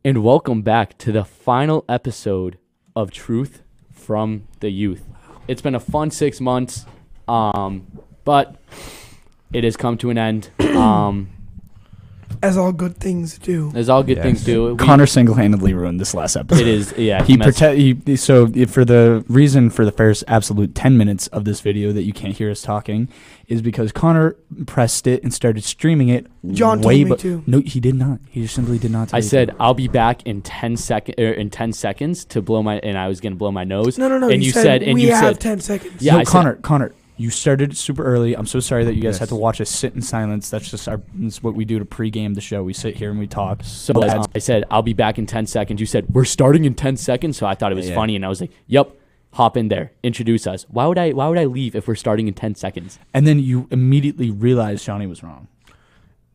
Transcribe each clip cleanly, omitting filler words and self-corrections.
and welcome back to the final episode of Truth from the Youth. It's been a fun 6 months, but it has come to an end. As all good things do. As all good things do. Connor single-handedly ruined this last episode. It is, yeah. For the reason for the first absolute 10 minutes of this video that you can't hear us talking is because Connor pressed it and started streaming it. John told me to. No, he did not. He just simply did not. I said I'll be back in 10 seconds to blow my, and I was gonna blow my nose. No. And you said, we have 10 seconds. Yeah, no, Connor. You started super early. I'm so sorry that you guys had to watch us sit in silence. That's just that's what we do to pregame the show. We sit here and we talk. So I said, I'll be back in 10 seconds. You said, we're starting in 10 seconds. So I thought it was funny. And I was like, yep, hop in there. Introduce us. Why would I leave if we're starting in 10 seconds? And then you immediately realized Johnny was wrong.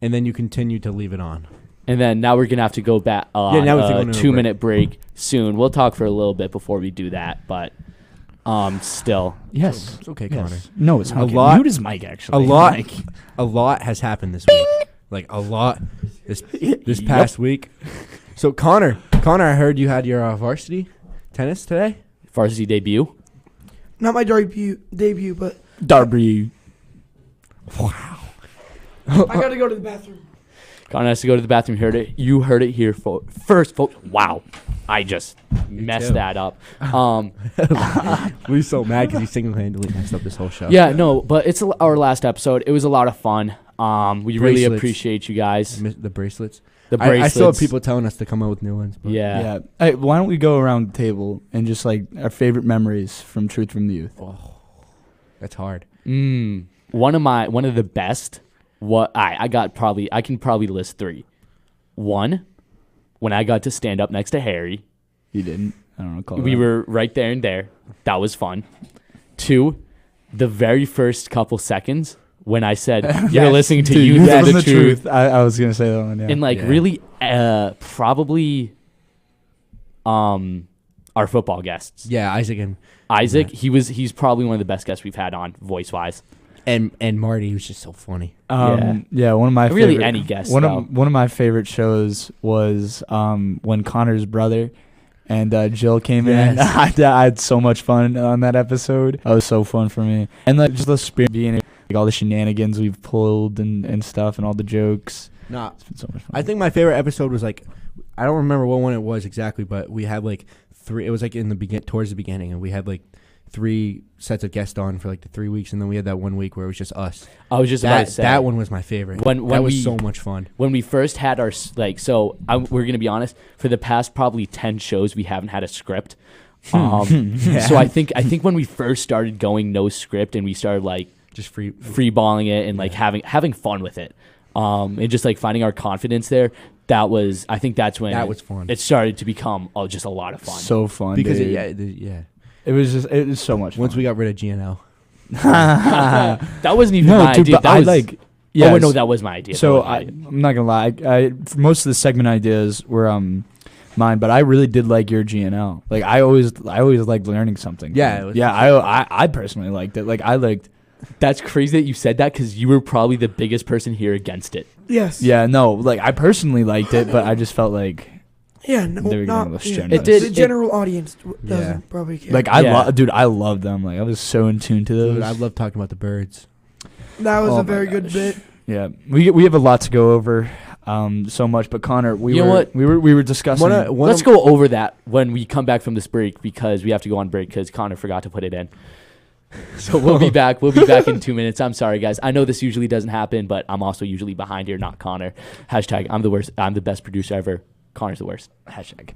And then you continue to leave it on. And then now we're going to have to go back on now we have to go a into a 2-minute break soon. We'll talk for a little bit before we do that. But still. Yes. It's okay, Yes. Connor. No, it's not. A lot. Mute his mic, actually. A lot has happened this week. Like a lot this past week. So Connor, I heard you had your varsity tennis today. Varsity debut. Not my debut, but Darby. Wow. I got to go to the bathroom. Connor has to go to the bathroom. You heard it here first, folks. Wow. I just messed that up. We're so mad because he single-handedly messed up this whole show. Yeah, no, but it's our last episode. It was a lot of fun. We really Bracelets. appreciate you guys. The bracelets. The bracelets. I still have people telling us to come out with new ones. But Yeah. Hey, why don't we go around the table and just like our favorite memories from Truth from the Youth? Oh, that's hard. One of the best. I can probably list 3. 1, when I got to stand up next to Harry. You didn't. I don't know. We were right there and there. That was fun. 2, the very first couple seconds when I said, you're listening to Youth from the Truth. I was going to say that one, yeah. And really, probably our football guests. Yeah, Isaac, he's probably one of the best guests we've had on voice-wise. And Marty was just so funny. Yeah, one of my really favorite, any guest. One of my favorite shows was when Connor's brother and Jill came in. I had so much fun on that episode. That was so fun for me, and like just the spirit being like all the shenanigans we've pulled and stuff and all the jokes. Nah, It's been so much fun. I think my favorite episode was like, I don't remember what one it was exactly, but we had like 3. It was like towards the beginning, and we had like 3 sets of guests on for like the 3 weeks, and then we had that 1 week where it was just us. I was just about to say that one was my favorite. That was so much fun. When we first had our we're gonna be honest. For the past probably 10 shows, we haven't had a script. So I think when we first started going no script and we started like Just free balling it and like having fun with it, and just like finding our confidence there. That's when that was fun. It started to become just a lot of fun. So fun because dude. It was so much fun. Once we got rid of GNL. That wasn't even my idea. But that was my idea. So I'm not gonna lie. Most of the segment ideas were mine, but I really did like your GNL. Like I always liked learning something. I personally liked it. Like I liked. That's crazy that you said that because you were probably the biggest person here against it. Yes. Yeah, no, like I personally liked it, but I just felt like yeah, no, they were not getting less yeah. generous. The general audience doesn't probably care. Like I loved them. Like I was so in tune to those. Dude, I love talking about the birds. That was a very good bit. Yeah, we have a lot to go over, so much. But Connor, we were discussing. Let's go over that when we come back from this break because we have to go on break because Connor forgot to put it in. So we'll be back. We'll be back in 2 minutes. I'm sorry, guys. I know this usually doesn't happen, but I'm also usually behind here, not Connor. Hashtag I'm the worst. I'm the best producer ever. Connor's the worst. Hashtag.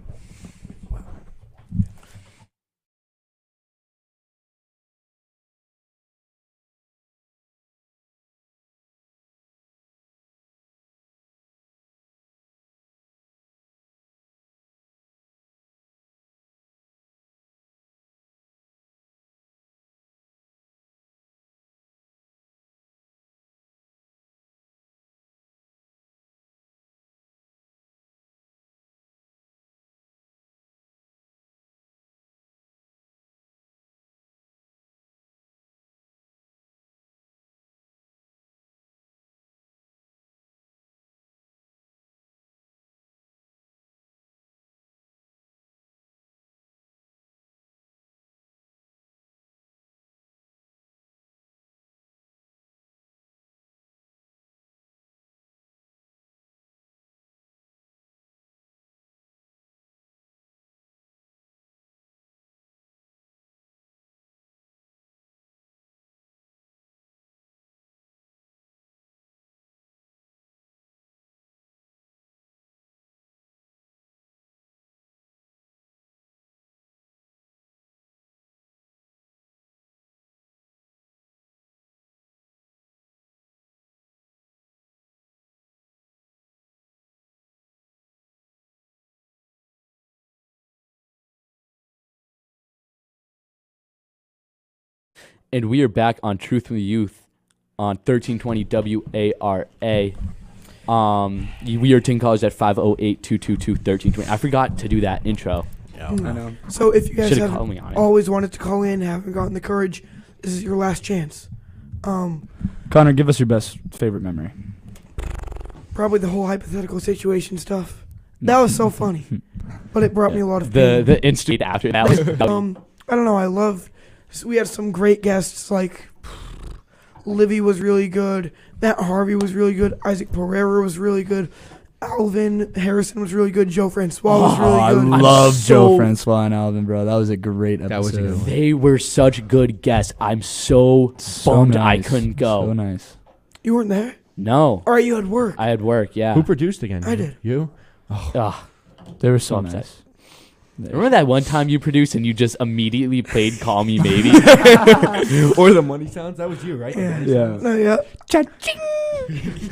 And we are back on Truth from the Youth on 1320 WARA. We are Ting College at 508-222-1320. I forgot to do that intro. I know. So if you guys Should've have called me on it. always wanted to call in, haven't gotten the courage, this is your last chance. Connor, give us your best favorite memory. Probably the whole hypothetical situation stuff. That was so funny, but it brought me a lot of pain. The instant after that was I don't know. We had some great guests like Livy was really good, Matt Harvey was really good, Isaac Pereira was really good, Alvin Harrison was really good, Joe Francois was really good. I love Joe Francois and Alvin, bro. That was a great episode. That was a good one. They were such good guests. I'm so bummed I couldn't go. So nice. You weren't there? No. Or you had work? I had work, yeah. Who produced again? I did. You? Ugh. They were so upset. nice. Remember that one time you produced and you just immediately played Call Me Maybe? Or the money sounds? That was you, right? Yeah. Yeah. No, yeah.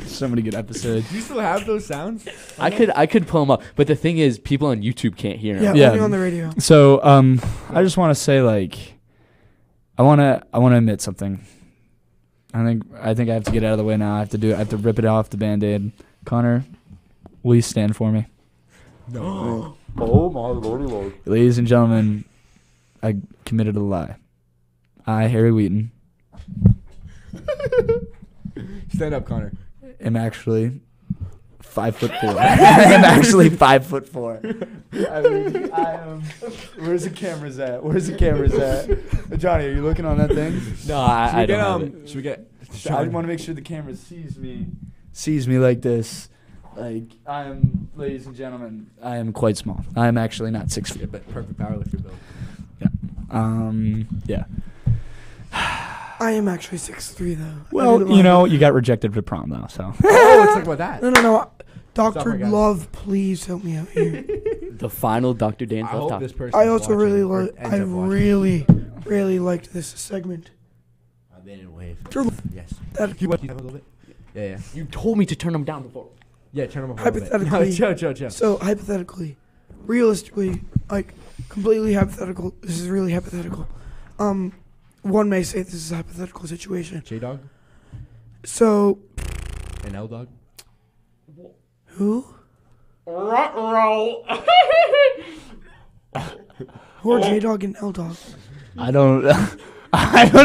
So many good episodes. Do you still have those sounds? I could pull them up, but the thing is, people on YouTube can't hear them. Yeah, only on the radio. So, I just want to say, like, I want to admit something. I think I have to get out of the way now. I have to rip it off the Band-Aid. Connor, will you stand for me? No. Oh my lordy lord! Ladies and gentlemen, I committed a lie. I, Harry Wheaton, Stand up, Connor. am actually 5'4". I'm actually 5'4". I am. Where's the cameras at? Johnny, are you looking on that thing? No, I don't have it. Should we get? I want to make sure the camera sees me like this. Like, I am, ladies and gentlemen, I am quite small. I am actually not 6 feet. But perfect powerlifter build. Yeah. I am actually 6'3", though. Well, you got rejected for prom, though, so. Oh, let's talk about that. No. Dr. Sorry, guys. Love, please help me out here. The final Dr. Dan's I left hope talk. this person. I also really liked this segment. They didn't wave. Sure. Yes. That, Keep up a little bit. Yeah. You told me to turn them down before. Yeah, turn them up a little bit. Hypothetically. No, chill. So, hypothetically, realistically, like, completely hypothetical. This is really hypothetical. One may say this is a hypothetical situation. J-Dog? So, And L-Dog? who? Who are J-Dog and L-Dog? I don't know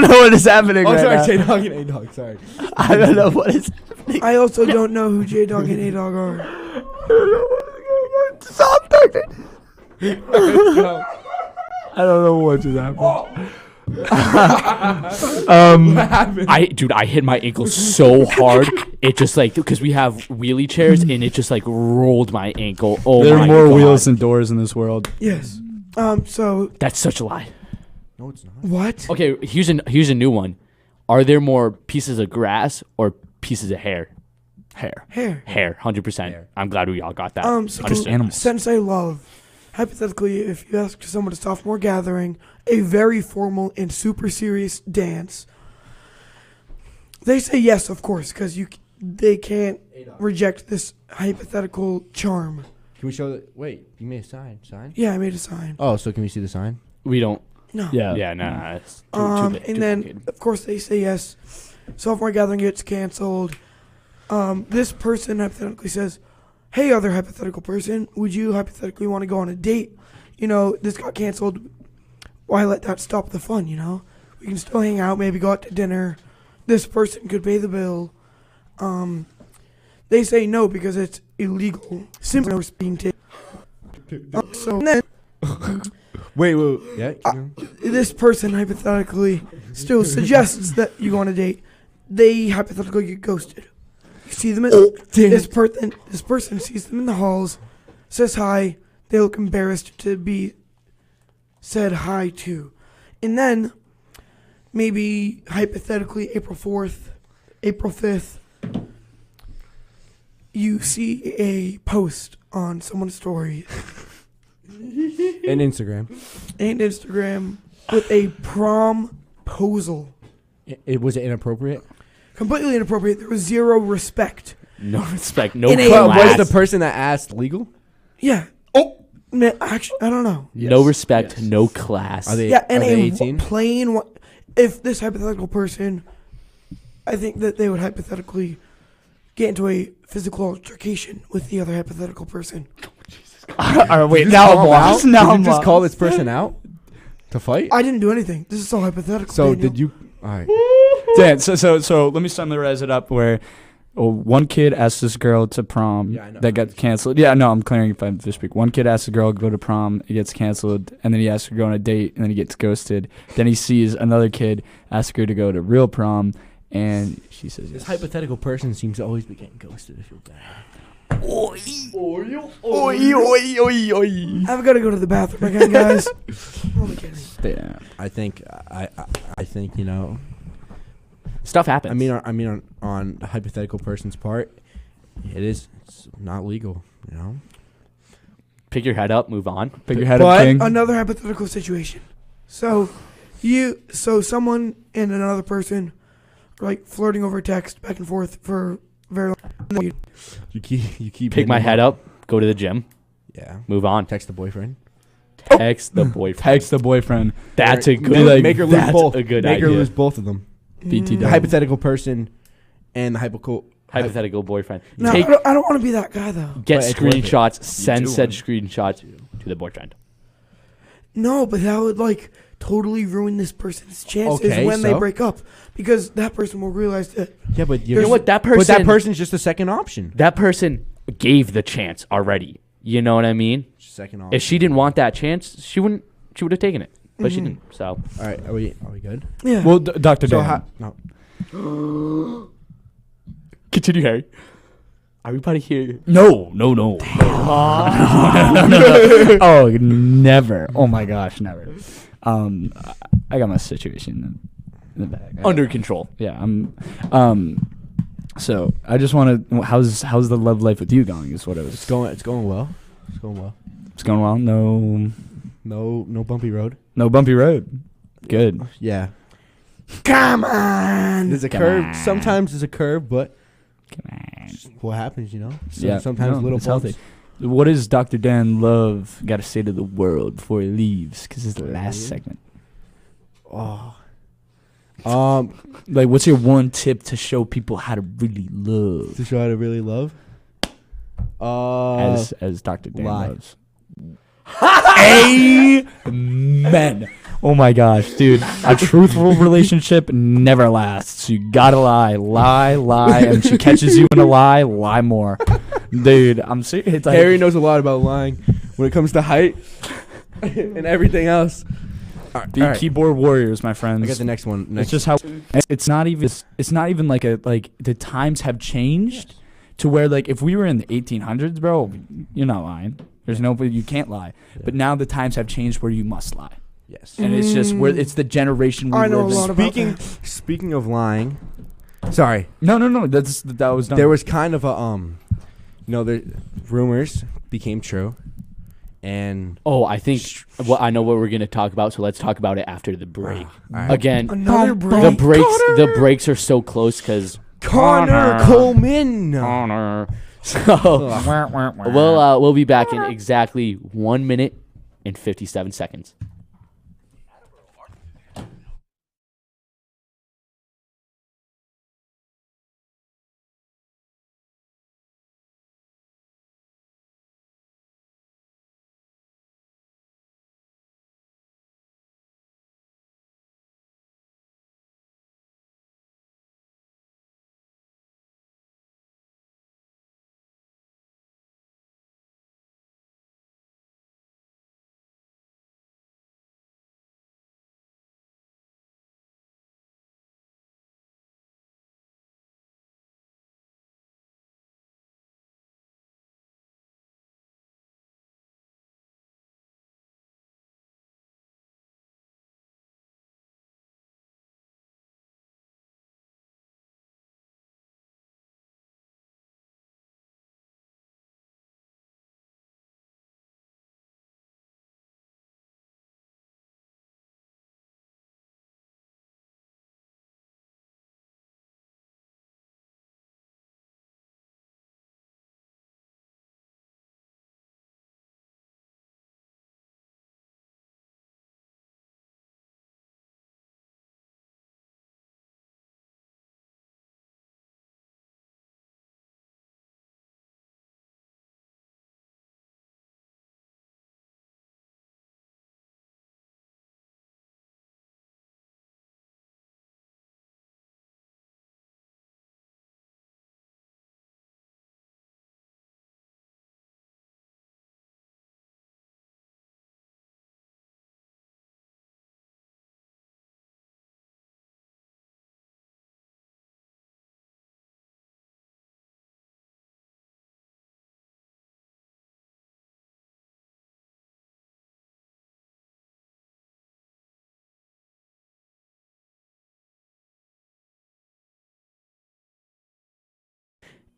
what is happening Oh, right sorry, now. J-Dog and A-Dog, sorry. I don't know what is happening. I also don't know who J-Dog and A-Dog are. Stop, Doctor. No. I don't know what just happened. What happened? I hit my ankle so hard. It just like, because we have wheelie chairs and it just like rolled my ankle. Oh There my are more God. wheels than doors in this world. Yes. So, That's such a lie. No, it's not. what? Okay, here's a new one. Are there more pieces of grass or pieces of hair? Hair. Hair. 100%. Hair. I'm glad we all got that. So Understood. Animals. Sensei Love. Hypothetically, if you ask someone at a sophomore gathering, a very formal and super serious dance, they say yes, of course, because they can't reject this hypothetical charm. Can we show that? Wait, you made a sign. Sign? Yeah, I made a sign. Oh, so can we see the sign? We don't. No. Yeah. Yeah, no. It's too big, And too then, complicated. of course, they say yes. Sophomore gathering gets canceled. This person hypothetically says, hey, other hypothetical person, would you hypothetically want to go on a date? This got canceled. Why let that stop the fun, We can still hang out, maybe go out to dinner. This person could pay the bill. They say no because it's illegal. Simply no being taken. So then, Wait. Yeah? this person hypothetically still suggests that you go on a date. They hypothetically get ghosted. You see them this person sees them in the halls, says hi. They look embarrassed to be said hi to. And then maybe hypothetically April 5th, you see a post on someone's story And Instagram. and Instagram with a promposal. Was it inappropriate? Completely inappropriate. There was zero respect. No respect, no In a- class. Was the person that asked legal? Yeah. Oh, man, actually, I don't know. No respect, no class. Are they? Yeah, and are they a 18? plain. if this hypothetical person, I think that they would hypothetically get into a physical altercation with the other hypothetical person. All right, wait. Did you Now just I'm call him lost. out? Now Did I'm you just lost. call this person out to fight? I didn't do anything. This is all hypothetical. So Daniel. did you? All right. Dan, so let me summarize it up where one kid asked this girl to prom Yeah, I know. that got canceled. Yeah, no, I'm clearing if I have to speak. One kid asks a girl to go to prom, it gets canceled, and then he asks her to go on a date, and then he gets ghosted. Then he sees another kid ask her to go to real prom, and she says This yes. hypothetical person seems to always be getting ghosted. I feel bad. I've got to go to the bathroom again, guys. I'm only kidding. Damn. I think Stuff happens. I mean on the hypothetical person's part, it's not legal. Pick your head up, move on. Pick your head But up, King. Another hypothetical situation. So someone and another person are like flirting over text back and forth for very long. You keep Pick my head up, go to the gym, Yeah. move on. Text the boyfriend. Text the boyfriend. Text the boyfriend. That's a good. Make her lose that's both. a good Make her idea. lose both of them. BT The dub. hypothetical person and the Hypothetical boyfriend. No, Take, I don't want to be that guy though. get But it's worth it. screenshots, send do said want- screenshots to the boyfriend. No, but that would like totally ruin this person's chances Okay, when they so? break up because that person will realize that. Yeah, but You know what? That person. But that person's just a second option. That person gave the chance already. You know what I mean? Second option. If she didn't want that chance, she wouldn't. She would have taken it, but she Mhm. didn't. So All right. Are we good? Yeah. Well, Dr. So Dan. no. continue, Harry. Are we about to hear? No. No. Oh, never. Oh my gosh, never. I got my situation in the bag. Under control. Yeah, so I just want to. How's the love life with you going? Is what I was. It's going well. It's going well. It's going well. No bumpy road. No bumpy road. Good. Yeah. Come on. There's a Come curve. on. Sometimes there's a curve, but Come on. what happens, Yeah. Sometimes no, little it's bumps. healthy. What does Dr. Dan Love got to say to the world before he leaves? Because it's the last Yeah. segment. Oh. Like, what's your one tip to show people how to really love? To show how to really love. As Dr. Dan lie. loves. Amen. Oh my gosh, dude. A truthful relationship never lasts. You gotta lie. And she catches you in a lie more. Dude, I'm serious. It's like, Harry knows a lot about lying when it comes to height and everything else. be keyboard warriors, my friends. I got the next one. It's just how it's not even like the times have changed to where, like, if we were in the 1800s, bro, you're not lying. There's you can't lie. Yeah. But now the times have changed where you must lie. Yes. And it's just where it's the generation we I know live a lot in. about Speaking that. speaking of lying, sorry. No, that was done. There was kind of a the rumors became true, and Oh, I think. Well, I know what we're gonna talk about. So let's talk about it after the break. alright. Again, Another break. the breaks are so close because Connor Coleman. Connor. So we'll be back in exactly 1 minute and 57 seconds.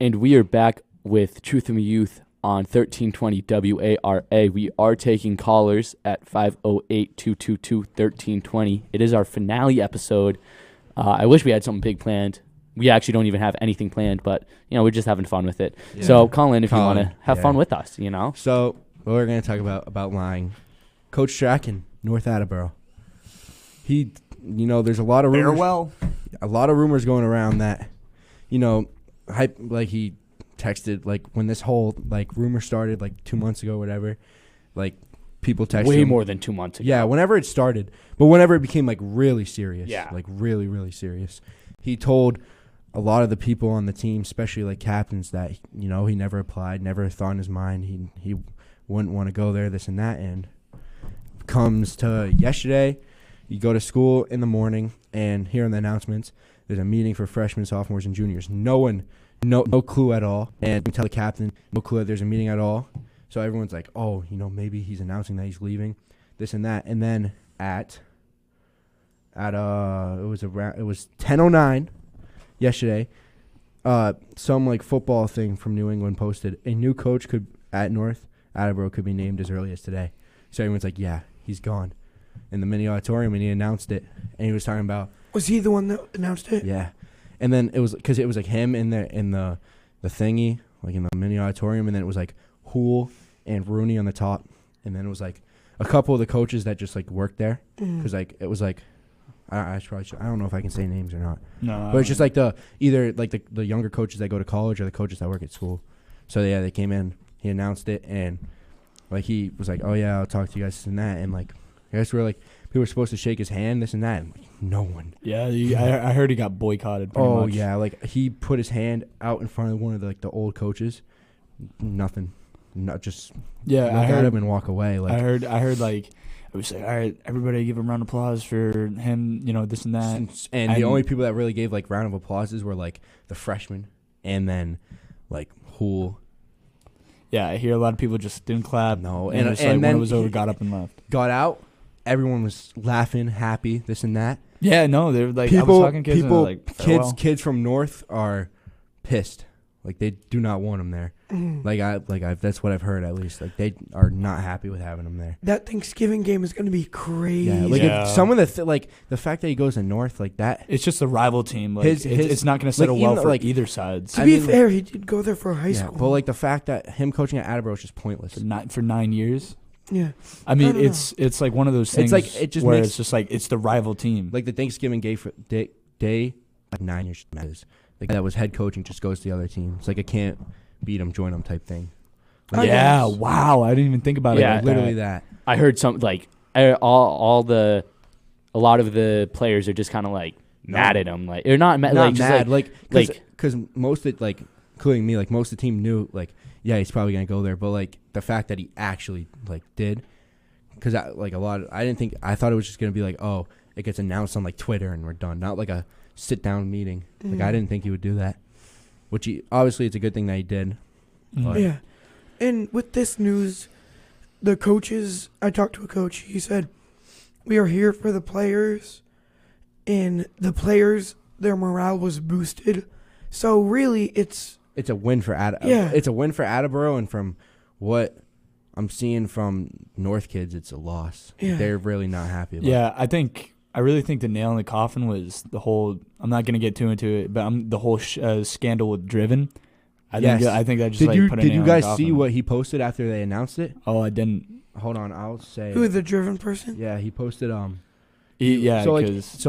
And we are back with Truth from Youth on 1320 WARA. We are taking callers at 508-222-1320. It is our finale episode. I wish we had something big planned. We actually don't even have anything planned, but, we're just having fun with it. Yeah. So call in if you want to have fun with us, So what we're going to talk about lying. Coach Strachan, North Attleboro. He, there's a lot of rumors. Farewell. A lot of rumors going around that, hype, like he texted, like when this whole like rumor started like 2 months ago, whatever, like people texted way him. more than 2 months ago. Yeah, whenever it started, but whenever it became like really serious, Yeah. like really, really serious, he told a lot of the people on the team, especially like captains, that he never applied, never thought in his mind he wouldn't want to go there, this and that. And comes to yesterday, you go to school in the morning and hear on the announcements, there's a meeting for freshmen, sophomores, and juniors. No clue at all. And you tell the captain, no clue that there's a meeting at all. So everyone's like, oh, maybe he's announcing that he's leaving, this and that. And then it was 10:09 yesterday. Some like football thing from New England posted a new coach at North Attleboro could be named as early as today. So everyone's like, yeah, he's gone. In the mini auditorium, and he announced it, and he was talking about. Was he the one that announced it? Yeah, and then it was because it was like him in the thingy, like in the mini auditorium, and then it was like Hool and Rooney on the top, and then it was like a couple of the coaches that just like worked there, because like it was like I don't know if I can say names or not. No, but it's just like either the younger coaches that go to college or the coaches that work at school. So yeah, they came in, he announced it, and like he was like, oh yeah, I'll talk to you guys, this and that, and like I guess we're like people were supposed to shake his hand, this and that, and like, no one. Yeah, I heard he got boycotted. Pretty much. Yeah, like he put his hand out in front of one of the old coaches. Nothing, not just look at him and walk away. Like I heard like I was like, all right, everybody give a round of applause for him, this and that. And the only people that really gave like round of applauses were like the freshmen, and then like Hool. Yeah, I hear a lot of people just didn't clap. No, and then when it was over, got up and left. Got out. Everyone was laughing, happy, this and that. Yeah, no, they're like I was talking to kids, and they're like, kids from North are pissed. Like they do not want him there. That's what I've heard at least. Like they are not happy with having him there. That Thanksgiving game is going to be crazy. Yeah, if some of the the fact that he goes to North like that, it's just a rival team. Like it's not going to settle well for either side. To be fair, he did go there for high school. But like the fact that him coaching at Attleboro is just pointless. For 9 years. Yeah, I mean it's like one of those things. It's like it just where makes, it's just like it's the rival team. Like the Thanksgiving day like 9 years matters. Like that was head coaching just goes to the other team. It's like I can't beat them, join them type thing. Like, yeah, wow, I didn't even think about it. Yeah, like literally that. I heard some like a lot of the players are just kind of like mad at him, like they're not mad, not like mad, just because most of it, including me, like most of the team knew like yeah he's probably gonna go there, but like the fact that he actually did, because I thought it was just gonna be like, oh, it gets announced on like Twitter and we're done, not like a sit down meeting. Like I didn't think he would do that, which obviously it's a good thing that he did. Yeah, and with this news, the coaches, I talked to a coach. He said, "We are here for the players, and the players, their morale was boosted. So really, it's a win for it's a win for Attleboro, and from what I'm seeing from North kids, it's a loss. Yeah. They're really not happy about it. Yeah, I really think the nail in the coffin was the whole. I'm not going to get too into it, but the whole scandal with Driven. I think that just put a nail in the coffin. Did you guys see what he posted after they announced it? Oh, I didn't. Hold on, I'll say. Who, the Driven person? Yeah, he posted So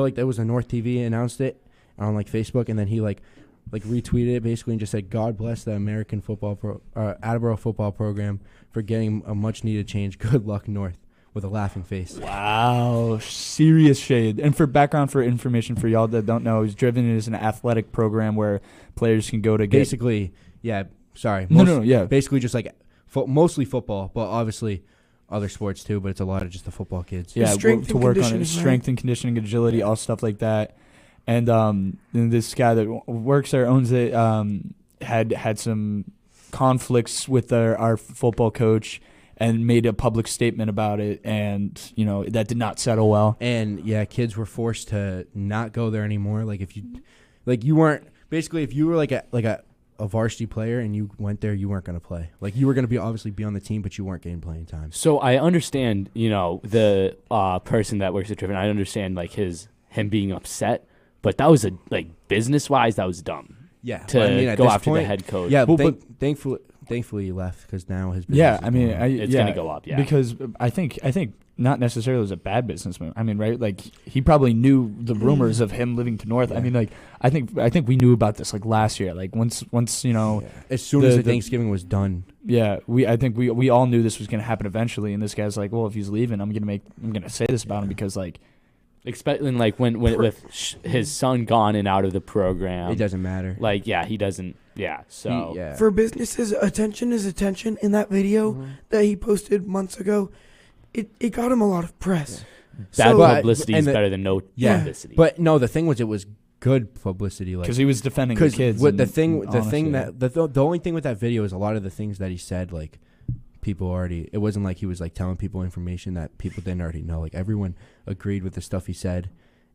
there was a North TV announced it on Facebook, and then he retweeted it basically and just said, "God bless the American Attleboro football program for getting a much needed change. Good luck, North," with a laughing face. Wow, serious shade. And for background, for information for y'all that don't know, Driven is an athletic program where players can go to get basically. Yeah, sorry. Yeah. Basically, just mostly football, but obviously other sports too. But it's a lot of just the football kids. Yeah, to work on it, right? strength and conditioning, agility, all stuff like that. And this guy that works there, owns it, had some conflicts with our football coach and made a public statement about it, and that did not settle well. And yeah, kids were forced to not go there anymore. Like if you weren't basically if you were like a a varsity player and you went there, you weren't going to play. Like, you were going to obviously be on the team, but you weren't getting playing time. So I understand, the person that works at Triffin. I understand like him being upset, but that was business wise, that was dumb. Yeah, To go after the head coach. Yeah, thankfully he left because now his business Yeah, is I mean, going. It's gonna go up. Yeah, because I think not necessarily was a bad business move. I mean, right? Like, he probably knew the rumors of him living to North. Yeah. I mean, like, I think we knew about this like last year. Like, once as soon as the Thanksgiving was done. Yeah, I think we all knew this was gonna happen eventually. And this guy's like, well, if he's leaving, I'm gonna say this about him because like. Expecting like when with his son gone and out of the program, It doesn't matter. like he doesn't. Yeah, so Yeah. For businesses, attention is attention. In that video that he posted months ago, it got him a lot of press. bad So- publicity and is the- better than no Yeah. publicity. But no, the thing was, it was good publicity. Like, Because he was defending the because kids. what the and thing honestly, that the only thing with that video is a lot of the things that he said, like, people already. It wasn't like he was like telling people information that people didn't already know. Like, everyone agreed with the stuff he said,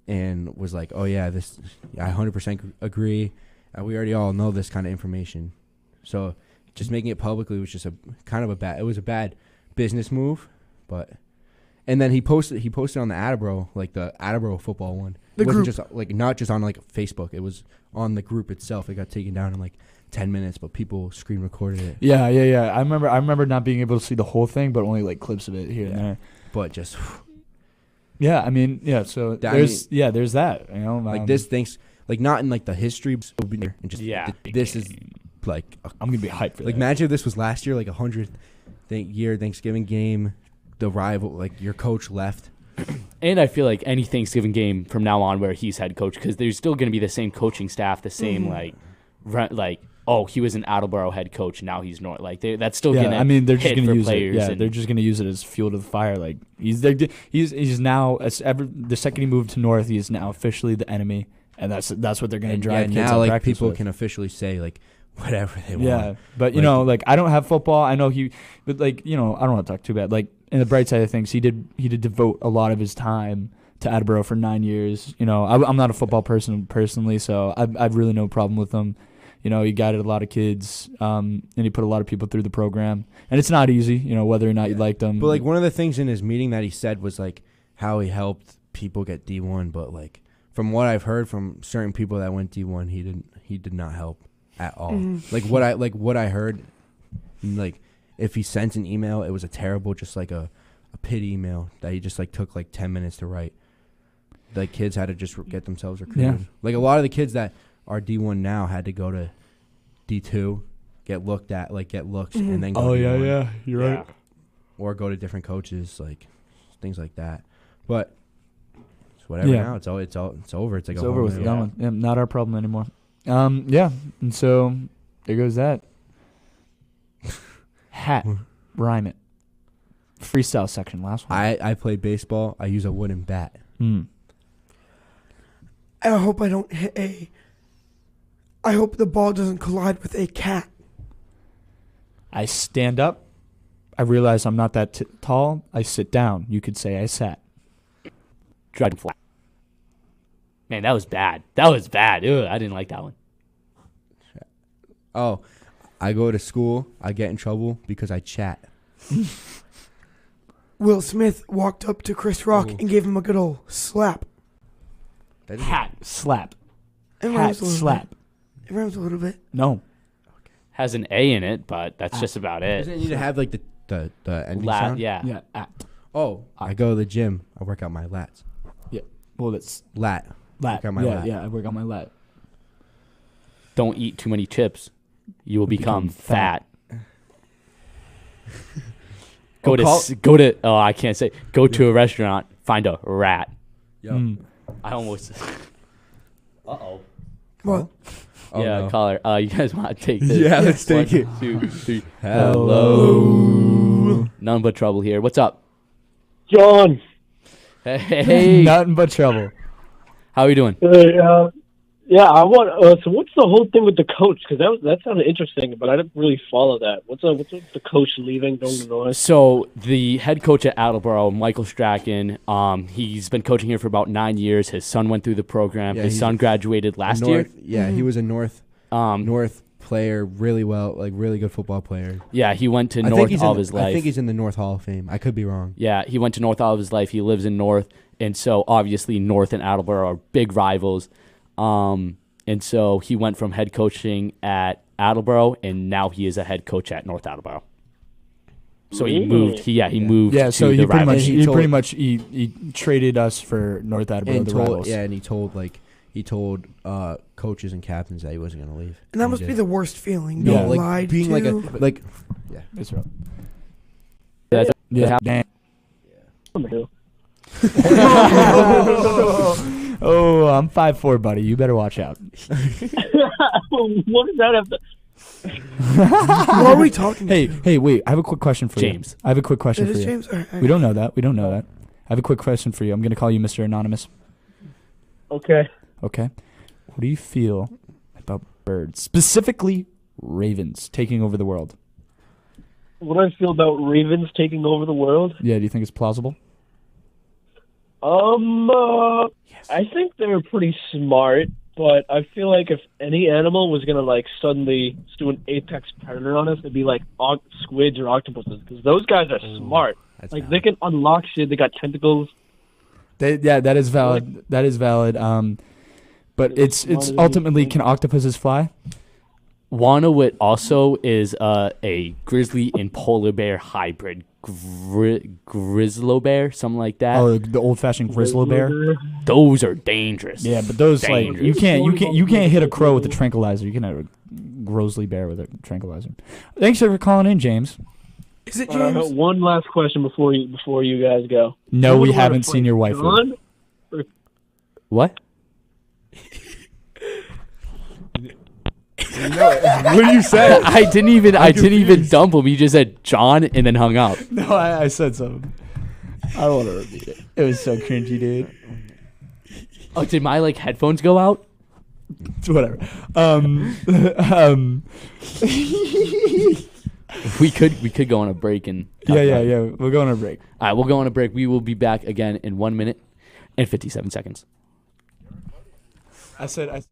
and was like, oh yeah, this I 100% agree. We already all know this kind of information. So just making it publicly was just a bad business move, but. And then he posted on the Attleboro, like the Attleboro football one. The It wasn't group. just like not just on like Facebook. It was on the group itself. It got taken down in like 10 minutes, but people screen recorded it. Yeah. I remember not being able to see the whole thing, but only like clips of it here and Yeah. there. But just Yeah, I mean, yeah. So there's that. like this things like not in like the history, and just this is like I'm gonna be hyped for like that. imagine if this was last year, like 100th year Thanksgiving game, the rival, like your coach left. And I feel like any Thanksgiving game from now on where he's head coach, because there's still going to be the same coaching staff, the same he was an Attleboro head coach, now he's North. Like that's still going to. I mean, they're just going to use it. players. Yeah, they're just gonna use it as fuel to the fire. Like he's now the second he moved to North, he is now officially the enemy, and that's what they're gonna And drive kids now on like practice people with. can officially say like whatever they Yeah, want. but Like- I don't have football. I know but I don't want to talk too bad. Like, in the bright side of things, he did devote a lot of his time to Attleboro for 9 years. I'm not a football person personally, so I've really no problem with him. He guided a lot of kids, and he put a lot of people through the program. And it's not easy, whether or not you liked him. But like one of the things in his meeting that he said was like how he helped people get D1, but like from what I've heard from certain people that went D1, he did not help at all. Like what I heard, like if he sent an email, it was a terrible, just like a pity email that he just like took like 10 minutes to write. Like kids had to just get themselves recruited. Yeah. Like a lot of the kids that are D1 now had to go to D2, get looked at, like get looks, and then go to D1. you're Yeah. Or go to different coaches, like things like that. But it's whatever Yeah. now. It's over. It's over. It's like It's a over whole with. new- Done with. Yeah, not our problem anymore. Yeah, and so there goes that. Hat, rhyme it. Freestyle section, last one. I play baseball. I use a wooden bat. I hope I don't hit I hope the ball doesn't collide with a cat. I stand up. I realize I'm not that tall. I sit down. You could say I sat. Dragonfly. Man, that was bad. That was bad. Ew, I didn't like that one. Oh, I go to school. I get in trouble because I chat. Will Smith walked up to Chris Rock Ooh. and gave him a good old slap. That is- Hat, slap. It Hat, rhymes a little slap. bit. It rhymes a little bit. No. Has an A in it, but that's just about it. Doesn't it need to have like the ending Lat, sound? yeah. Yeah, at. Oh, I go to the gym. I work out my lats. Well, that's Lat. lat. Work on my yeah, lat. yeah, I work on my lat. Don't eat too many chips. You will become fat. Go I can't say. Go to a restaurant, find a rat. Yo. I almost. Uh-oh. What? Oh, yeah, no. caller. You guys want to take this? Yeah, let's take it. 1, 2, 3. Hello. None but trouble here. What's up? John. Hey. Nothing but trouble. How are you doing? Yeah, I want. So, what's the whole thing with the coach? Because that sounded interesting, but I didn't really follow that. What's with the coach leaving Illinois? So the head coach at Attleboro, Michael Strachan, he's been coaching here for about 9 years. His son went through the program. Yeah, His he's son graduated last year. Yeah, he was a North player, really well, like really good football player. Yeah, he went to I think North he's all in of his life. I think he's in the North Hall of Fame. I could be wrong. Yeah, he went to North all of his life. He lives in North, and so obviously North and Attleboro are big rivals. And so he went from head coaching at Attleboro, and now he is a head coach at North Attleboro. So he moved. He moved. Yeah, so to he the pretty rivals. much he traded us for North Attleboro, And the rivals. he told coaches and captains that he wasn't going to leave. And that He must did. be the worst feeling. Yeah. Being lied being to. yeah. It's rough. That's- Yeah. Damn. Oh, I'm 5'4", buddy. You better watch out. What does that have to? What are we talking Hey, wait. I have a quick question for James. you. I have a quick question It for is you. James? All right. We don't know that. I have a quick question for you. I'm going to call you Mr. Anonymous. Okay. Okay. What do you feel about birds, specifically ravens, taking over the world? What do I feel about ravens taking over the world? Yeah, do you think it's plausible? I think they're pretty smart, but I feel like if any animal was gonna like suddenly do an apex predator on us, it'd be like squids or octopuses, because those guys are smart. That's Like valid. they can unlock shit. They got tentacles. That is valid. That is valid. But it's ultimately, can octopuses fly? Wanna what also is a grizzly and polar bear hybrid. Grizzly bear, something like that. Oh, the old-fashioned grizzly bear. Those are dangerous. Yeah, but those Dangerous. like you can't hit a crow with a tranquilizer. You can hit a grizzly bear with a tranquilizer. Thanks for calling in, James. Is it James? One last question before you guys go. No, Who we would win a haven't seen fight, your wife. John? What? What do you say? I didn't even dump him. He just said John and then hung up. No, I said something. I don't want to repeat it. It was so cringy, dude. Oh, did my headphones go out? Whatever. We could go on a break and talk about it. Yeah. We're going on a break. All right, we'll go on a break. We will be back again in 1 minute and 57 seconds. I said.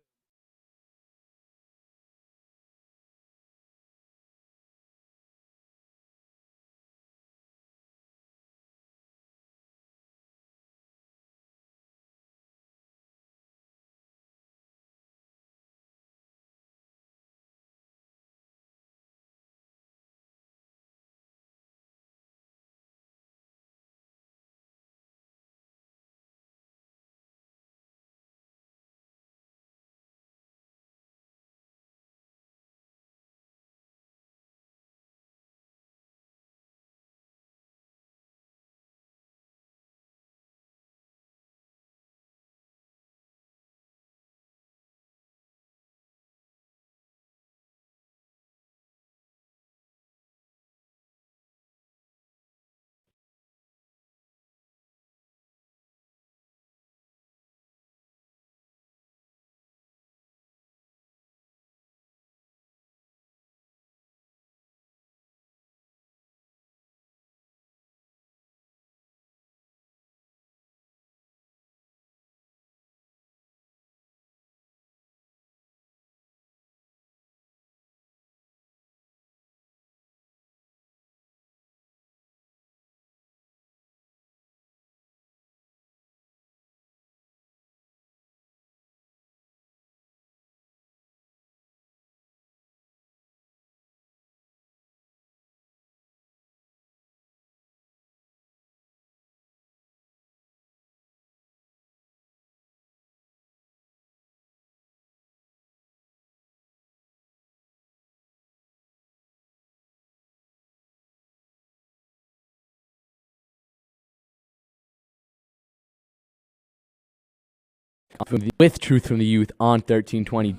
With Truth from the Youth on 1320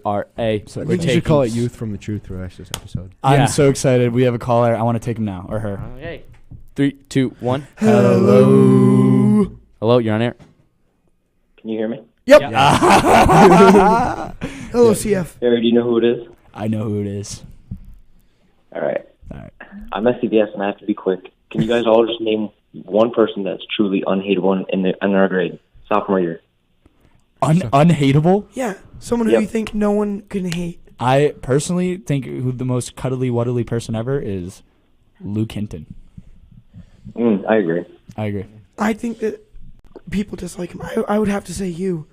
WARA. So We should call it Youth from the Truth for the rest of this episode. I'm Yeah. so excited. We have a caller. I want to take him now, or her. Okay. 3, 2, 1. Hello. Hello, you're on air. Can you hear me? Yep. Yeah. Hello, CF. Barry, do you know who it is? I know who it is. All right. All right. I'm SCBS and I have to be quick. Can you guys all just name one person that's truly unhateable in our grade, sophomore year? Unhateable? Yeah, someone who Yep. you think no one can hate. I personally think who the most cuddly, wuddly person ever is Luke Hinton. I agree. I agree. I think that people dislike him. I would have to say you.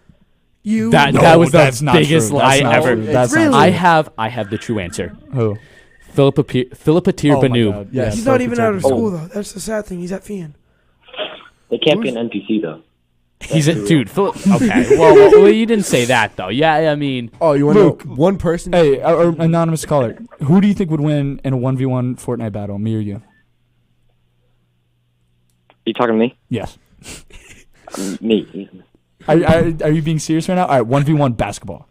You. That was that's the not biggest true. lie That's not ever. true. That's Really? not true. I have the true answer. Who? Philippa Oh my Banu. God. Yeah, He's not even out of Oh. school though. That's the sad thing. He's at Fian. They can't be an NPC though. He's a dude. Okay. Well, you didn't say that though. Yeah, I mean, Oh, you want to know one person? Hey, or anonymous caller. Who do you think would win in a 1v1 Fortnite battle, me or you? You talking to me? Yes. Me. Are you being serious right now? All right, 1v1 basketball.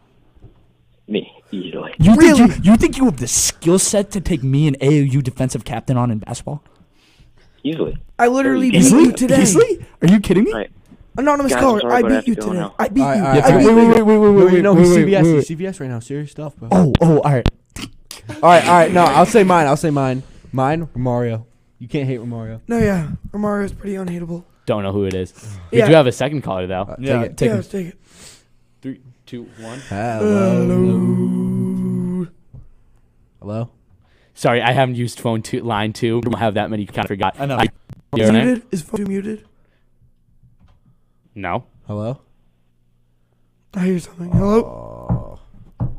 Me. Easily. You think you have the skill set to take me, an AAU defensive captain, on in basketball? Easily. I literally beat you today. Easily? Are you kidding me? All right. Anonymous Guys, caller, sorry, I but I have beat you to go today. now. I beat you. Alright, I alright, beat you. Wait, No, he's wait, CBS. wait. He's CBS right now. Serious stuff, bro. Oh, all right. All right. No, I'll say mine. Mine, Romario. You can't hate Romario. No, yeah. Romario is pretty unhateable. don't know who it is. We Yeah. do have a second caller though. Yeah, Take it. take Yeah, him. let's take it. 3, 2, 1. Hello. Hello. Sorry, I haven't used line 2. Don't have that many. Kind of forgot. I know. Your name? Muted? Is phone muted? No. Hello. I hear something. Hello. All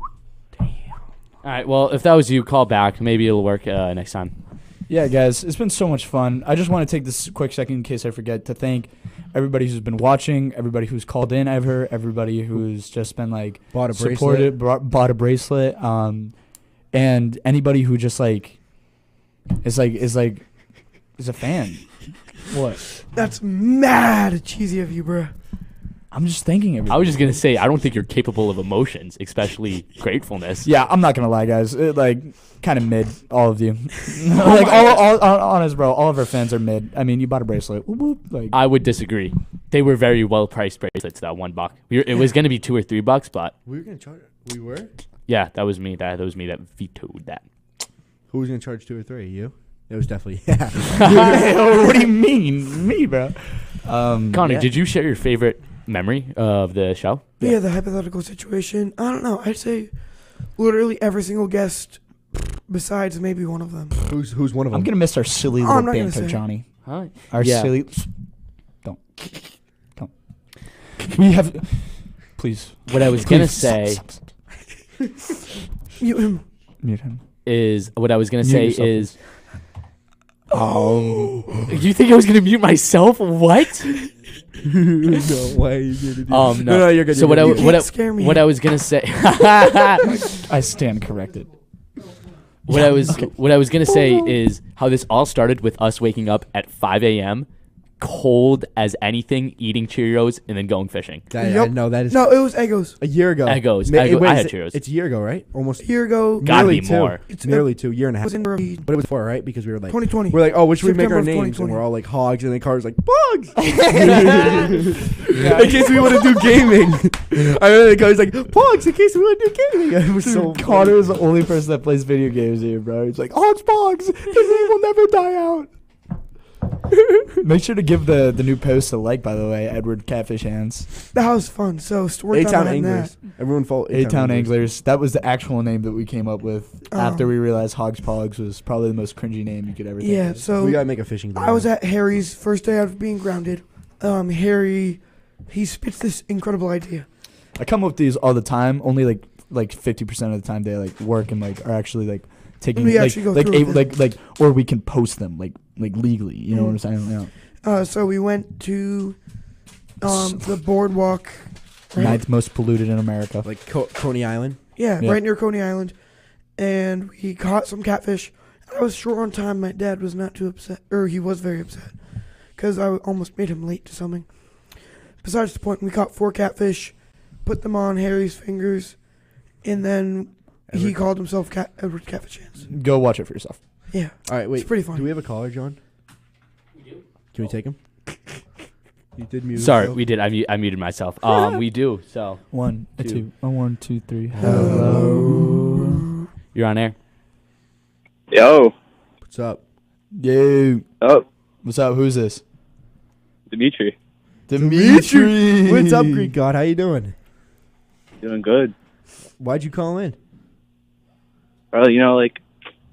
right. Well, if that was you, call back. Maybe it'll work next time. Yeah, guys, it's been so much fun. I just want to take this quick second, in case I forget, to thank everybody who's been watching, everybody who's called in ever, everybody who's just been like Bought a supported, bought a bracelet, and anybody who just is a fan. What? That's mad cheesy of you, bro. I'm just thanking everybody. I was just gonna say, I don't think you're capable of emotions, especially gratefulness. Yeah, I'm not gonna lie, guys. Kind of mid, all of you. all honest, bro. All of our fans are mid. I mean, you bought a bracelet. Whoop, whoop, like, I would disagree. They were very well priced bracelets. That $1. It was gonna be $2 or $3, but We were gonna charge. We were. yeah, that was me. That was me that vetoed that. Who was gonna charge 2 or 3? You. It was definitely. Yeah. what do you mean, me, bro? Connor, yeah. did you share your favorite memory of the show? Yeah, the hypothetical situation. I don't know. I'd say literally every single guest besides maybe one of them. Who's one of them? I'm gonna miss our silly I'm little not gonna banter, say. Johnny. Huh? Our Yeah. silly. Don't. We have. Please. What I was gonna say Mute him. Mute him. is what I was gonna Mute say yourself, is. You think I was gonna mute myself? What? No, why are you gonna do No. No, you're good. So you're You good. can't scare me. what I was gonna say. I stand corrected. What I was gonna say is how this all started with us waking up at 5 a.m. cold as anything, eating Cheerios and then going fishing. Yep. No, that is No, it was Eggos. a year ago. Eggos. Ma- Eggo- wait, I is had it- Cheerios. It's a year ago, right? Almost. A year ago. Gotta nearly be two. more. It's Nearly 2, year and a It half. was in But it was 4, right? Because we were like, 2020. we're like, oh, what should we make our September of names? And 2020. we're all like hogs, and then Carter's like bugs. In case we want to do gaming. I remember the guy's like bugs. In case we want to do gaming. It was so Connor is the only person that plays video games here, bro. He's like, Hogs Pogs, his name will never die out. Make sure to give the new post a like, by the way, Edward Catfish Hands. That was fun. So story time A-Town behind Anglers. Everyone follow A-Town Anglers. That was the actual name that we came up with after we realized Hogs Pogs was probably the most cringy name you could ever think Yeah, of. so We gotta make a fishing video. I was at Harry's first day of being grounded. Harry, he spits this incredible idea. I come up with these all the time. Only like 50% of the time they work and are actually taking We actually go through with it. or we can post them legally. You know what I'm saying? Yeah. So we went to the boardwalk. Right? Ninth most polluted in America. like Coney Island. Yeah, Yeah. right near Coney Island. And we caught some catfish. I was short on time. My dad was not too upset. Or he was very upset. Because I almost made him late to something. Besides the point, we caught 4 catfish. Put them on Harry's fingers. And then he called himself Edward Catfish Hands. Go watch it for yourself. Yeah. All right, wait. It's pretty fun. Do we have a caller, John? We do. Can we take him? You did mute. Sorry, yourself. we did. I muted myself. We do. So 1, 2, 1, 2, 3. Hello. you're on air. Yo. What's up? Yo. Oh, What's up? Who's this? Dimitri. Dimitri. What's up, Greek God? How you doing? Doing good. Why'd you call in? Well, like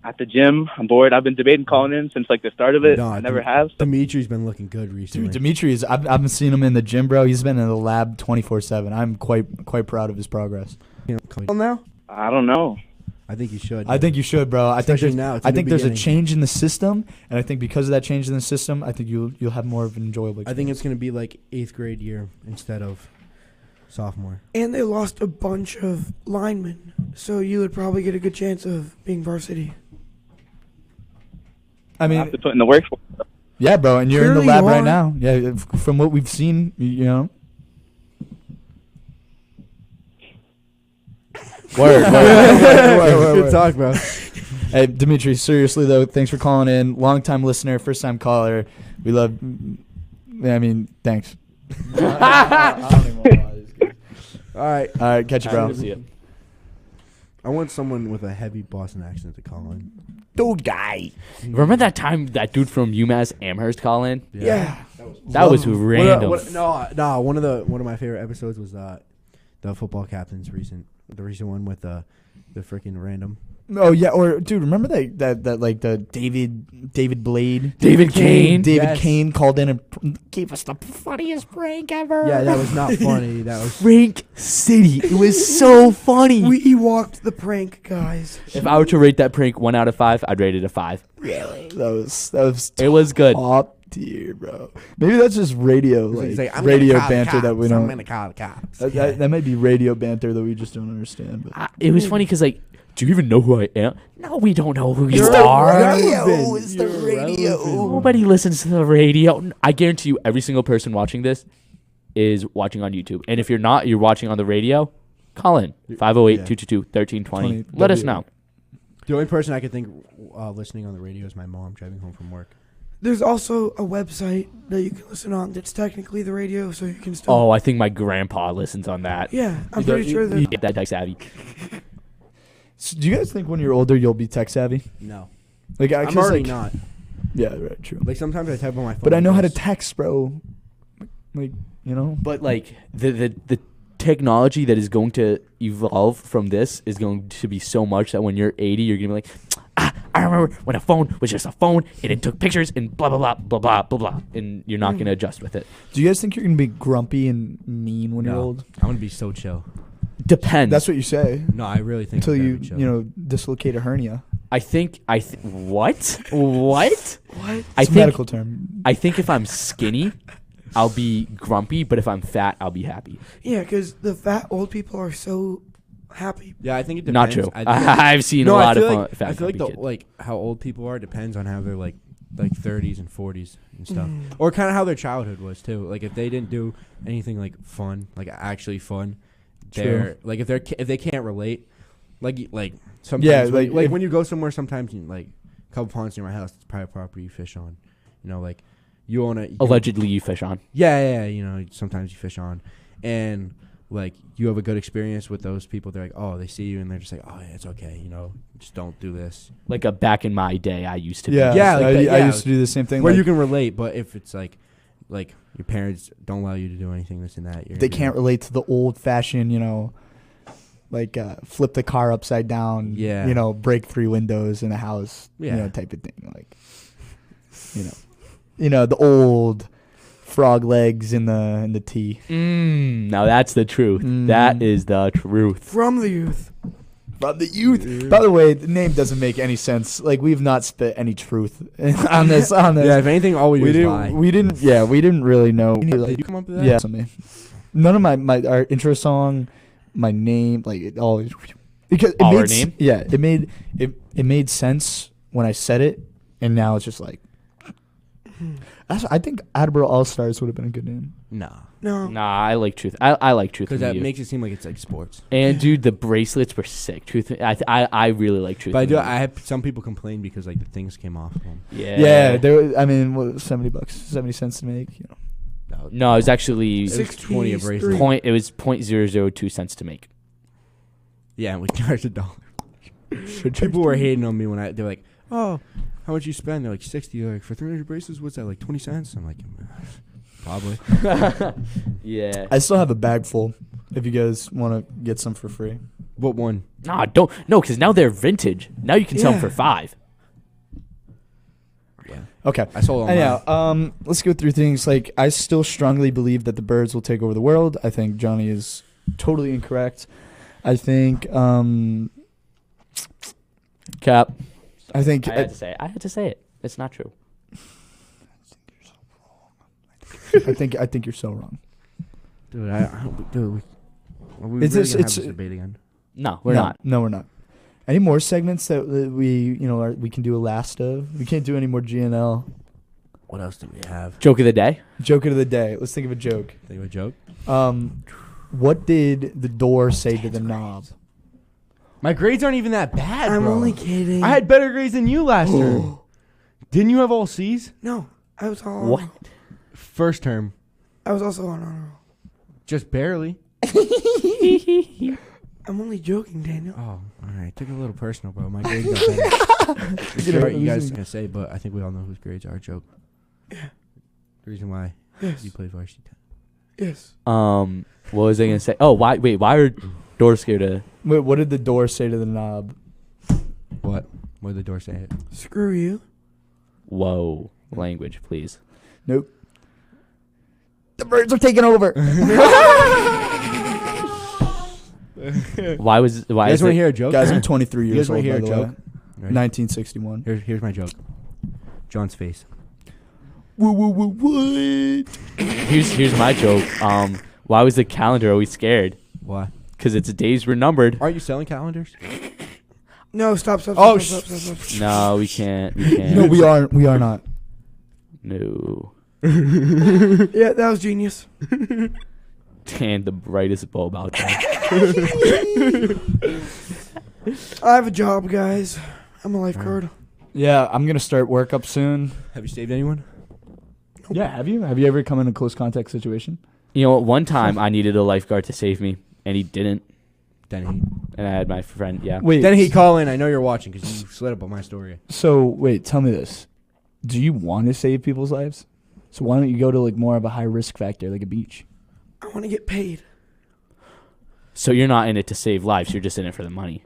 at the gym, I'm bored. I've been debating calling in since like the start of it. I never have. So. Dimitri's been looking good recently. Dude, Dimitri I've been seeing him in the gym, bro. He's been in the lab 24/7. I'm quite proud of his progress. Now? I don't know. I think you should. I think you should, bro. I think there's a beginning. change in the system, and I think because of that change in the system, I think you'll have more of an enjoyable experience. I think it's going to be like 8th grade year instead of sophomore. And they lost a bunch of linemen, so you would probably get a good chance of being varsity. I have to put in the work for it. Yeah, bro, and you're in the Clearly lab you right are. now. Yeah, from what we've seen, you know. Word. Good talk, bro. Hey, Dimitri, seriously, though, thanks for calling in. Long-time listener, first-time caller. We love thanks. All right. All right, catch you, bro. See it. I want someone with a heavy Boston accent to call in. Dude guy. Remember that time that dude from UMass Amherst called in? Yeah. That was random. No, one of my favorite episodes was the football captain's the recent one with the freaking random. Oh yeah, or dude, remember that like the David Blade, David Kane. David Kane called in and gave us the funniest prank ever. Yeah, that was not funny. That was Prank City. It was so funny. We walked the prank, guys. If I were to rate that prank 1 out of 5, I'd rate it a 5. Really? That was It was good. top tier, bro. Maybe that's just radio He's like, I'm radio gonna call the banter that we cops. I'm don't. gonna call the cops. That might be radio banter that we just don't understand. But. It was funny because, like, do you even know who I am? No, we don't know who you It's are. the radio. It's the radio. Nobody listens to the radio. I guarantee you, every single person watching this is watching on YouTube. And if you're not, you're watching on the radio, call in. 508-222-1320. Let us know. The only person I could think listening on the radio is my mom driving home from work. There's also a website that you can listen on that's technically the radio, so you can still. Oh, I think my grandpa listens on that. Yeah, I'm pretty sure that. Get that tech savvy. So do you guys think when you're older you'll be tech savvy? No, Like I'm already not. Yeah, right, true. Like sometimes I type on my phone. But I know how to just- text, bro. Like, you know. But, like, the technology that is going to evolve from this is going to be so much that when you're 80, you're going to be like, I remember when a phone was just a phone and it took pictures and blah, blah, blah, blah, blah, blah, blah. And you're not going to adjust with it. Do you guys think you're gonna be grumpy and mean when you're No, old? I'm gonna be so chill. Depends. That's what you say. No, I really think Until I'm you gonna be chill. dislocate a hernia. I think what? What? What? It's a medical term. I think if I'm skinny, I'll be grumpy, but if I'm fat, I'll be happy. Yeah, because the fat old people are so happy. Yeah, I think it depends. Not true. I think I've seen a no, lot I of feel like, fat I feel like grumpy kids. like how old people are depends on how they're like 30s and 40s and stuff, or kind of how their childhood was too. Like if they didn't do anything like fun, like actually fun, they're like if they can't relate, like sometimes Yeah, like when you go somewhere, sometimes you, like a couple ponds near my house, it's private property you fish on, you know, like you own a Allegedly, you fish on. yeah, you know, sometimes you fish on, and like you have a good experience with those people. They're like, oh, they see you and they're just like, oh, yeah, it's okay, you know, just don't do this. Like back in my day, I used to. Yeah, Yeah, so like that, I yeah. used to do the same thing. Where like, you can relate, but if it's like your parents don't allow you to do anything, this and that, they can't relate to the old fashioned, like flip the car upside down, Yeah. Break 3 windows in a house, Yeah. type of thing. Like, the old frog legs in the tea. Now that's the truth. That is the truth. From the youth. From the youth. By the way, the name doesn't make any sense. Like we've not spit any truth on this. Yeah, if anything, all we do is didn't. lie. We didn't. Yeah, we didn't really know. Did you come up with that? Yeah, something. None of our intro song, my name, like it always because it Our made name? Yeah, it made sense when I said it, and now it's just like. I think Attleboro All Stars would have been a good name. No, No. Nah, I like truth. I like truth. because in that you. makes it seem like it's like sports. And dude, the bracelets were sick. Truth. I really like truth. But in you. I have some people complain because like the things came off of them. Yeah. There. I mean, what, $70, 70 cents to make. No, it was actually It was 20 a bracelet. It was 0.002 cents to make. Yeah, and we charged $1. People were hating on me when they're like, oh, how much you spend? They're like 60. They're like, for 300 bracelets, what's that, like 20 cents? I'm like, probably. Yeah. I still have a bag full. If you guys want to get some for free, What one? Nah, don't. No, because now they're vintage. Now you can sell them for $5. Yeah. Okay. I sold them. Anyhow, let's go through things. Like, I still strongly believe that the Birds will take over the world. I think Johnny is totally incorrect. I think, Cap. I think. I had to say it. I had to say it. It's not true. I think you're so wrong. Dude, we really It's gonna just- have it's- this debate again? No, we're not. No, we're not. Any more segments that we can do a last of? We can't do any more GNL. What else do we have? Joke of the day. Joke of the day. Let's think of a joke. Think of a joke? What did the door say to the knob? My grades aren't even that bad, I'm bro. only kidding. I had better grades than you last term. Didn't you have all C's? No, I was all. What? First term. I was also on honor roll. Just barely. I'm only joking, Daniel. Oh, all right. Took it a little personal, bro. My grades got better. Sure, you guys are going to say, but I think we all know whose grades are a joke. Yeah. The reason why Yes. you played varsity. Yes. What was I gonna say? Oh, why are doors scared of? Wait, what did the door say to the knob? What? What did the door say? Screw you. Whoa, language, please. Nope. The Birds are taking over. Why You is guys want it? to hear a joke? Guys, I'm 23 You years guys want old, to hear by a the way. joke? Ready? 1961. Here's my joke. John's face. What? Here's my joke. Why was the calendar always scared? Why? Because its days were numbered. Aren't you selling calendars? No, stop. Oh, stop. No, we can't. We can't. No, we are. We are not. No. Yeah, that was genius. And the brightest bulb out there. I have a job, guys. I'm a lifeguard. Yeah, I'm gonna start work up soon. Have you saved anyone? Yeah, have you? Have you ever come in a close contact situation? You know, one time I needed a lifeguard to save me, and he didn't. Denny. And I had my friend. Yeah. Wait. Denny, call in. I know you're watching because you slid up on my story. So wait, tell me this: do you want to save people's lives? So why don't you go to like more of a high risk factor, like a beach? I want to get paid. So you're not in it to save lives. You're just in it for the money.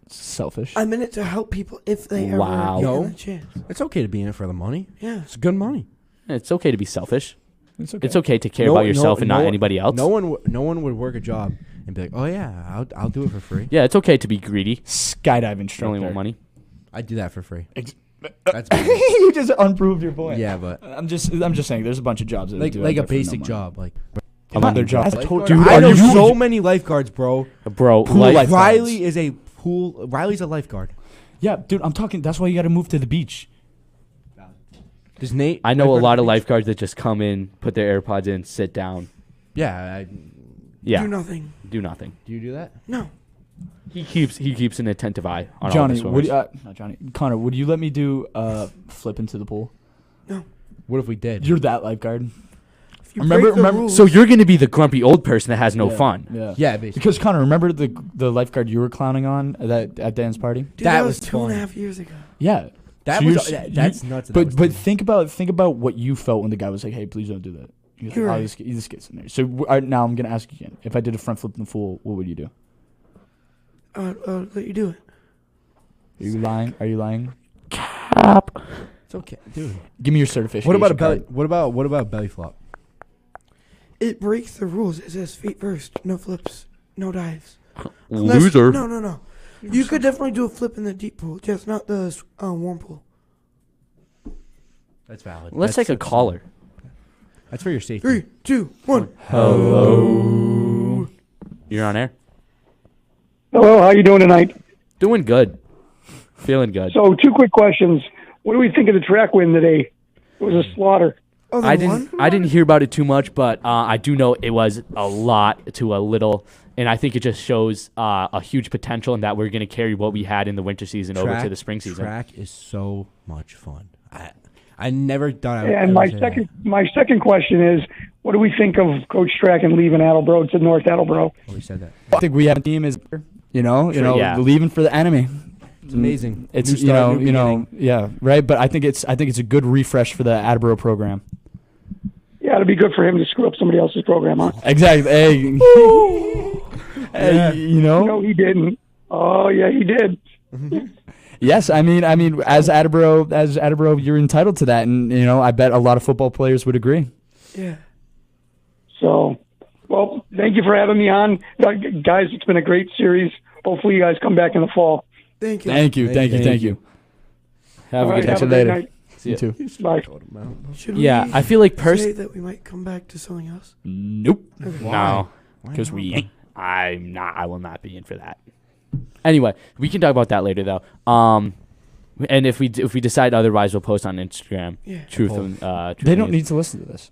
It's selfish. I'm in it to help people if they Wow. ever No. get a chance. It's okay to be in it for the money. Yeah. It's good money. It's okay to be selfish. It's okay. It's okay to care about yourself and not anybody else. No one would work a job and be like, oh yeah, I'll do it for free. Yeah, it's okay to be greedy. Skydiving You only instructor. want money. I'd do that for free. Ex- That's bad. You just unproved your point. Yeah, but I'm just saying. There's a bunch of jobs that like do like a out there for no basic money. job, like Another job. lifeguard? Dude, I are know you- so many lifeguards, bro. Bro, Pool life, lifeguards. Riley is a pool. Riley's a lifeguard. Yeah, dude, I'm talking. That's why you got to move to the beach. Does Nate? I know a lifeguard lot at of the beach? lifeguards that just come in, put their AirPods in, sit down. Yeah. Yeah, Do nothing. do nothing. Do you do that? No. He keeps an attentive eye on all Johnny, the swimmers. not Johnny. Connor, would you let me do flip into the pool? No. What if we did? You're that lifeguard. If you Remember- break the remember- rules, So you're gonna be the grumpy old person that has no Yeah, fun. Yeah. Yeah, basically. Because Connor, remember the lifeguard you were clowning on at Dan's party? dude, that that was was 2.5 fun. years ago. Yeah. That So was you're- that's nuts. that was But fun. think about what you felt when the guy was like, "Hey, please don't do that." You're You're like, right. this gets in there. So now I'm gonna ask you again. If I did a front flip in the pool, what would you do? Let you do it. Are you lying? Are you lying? It's okay, dude. Give me your certification. What about a belly? What about a belly flop? It breaks the rules. It says feet first, no flips, no dives. Loser. No. You could definitely do a flip in the deep pool, just not the warm pool. That's valid. Let's take a caller. That's for your safety. 3, 2, 1. Hello. You're on air. Hello, how you doing tonight? Doing good. Feeling good. So, 2 quick questions. What do we think of the track win today? It was a slaughter. Oh, I the one? didn't hear about it too much, but I do know it was a lot to a little, and I think it just shows a huge potential in that we're going to carry what we had in the winter season over to the spring season. Track is so much fun. I never thought I would. And my second question is, what do we think of Coach Strachan leaving Attleboro to North Attleboro? Oh, we said that. I think we have a team is, Yeah. leaving for the enemy. It's amazing. It's New start, new beginning. yeah, right. But I think it's a good refresh for the Attleboro program. Yeah, it'd be good for him to screw up somebody else's program, huh? Exactly. Hey, No, he didn't. Oh yeah, he did. Yes, I mean, as Attleboro, you're entitled to that, and I bet a lot of football players would agree. Yeah. So, well, thank you for having me on, guys. It's been a great series. Hopefully, you guys come back in the fall. Thank you. Thank you. Have a All good right, catch have a you great later. night. See you too. Bye. Should Yeah, we I feel like say that we might come back to something else? Nope. No, because we ain't. I will not be in for that. Anyway, we can talk about that later though. And if we decide otherwise, we'll post on Instagram. Yeah. Truth. They don't need to listen to this.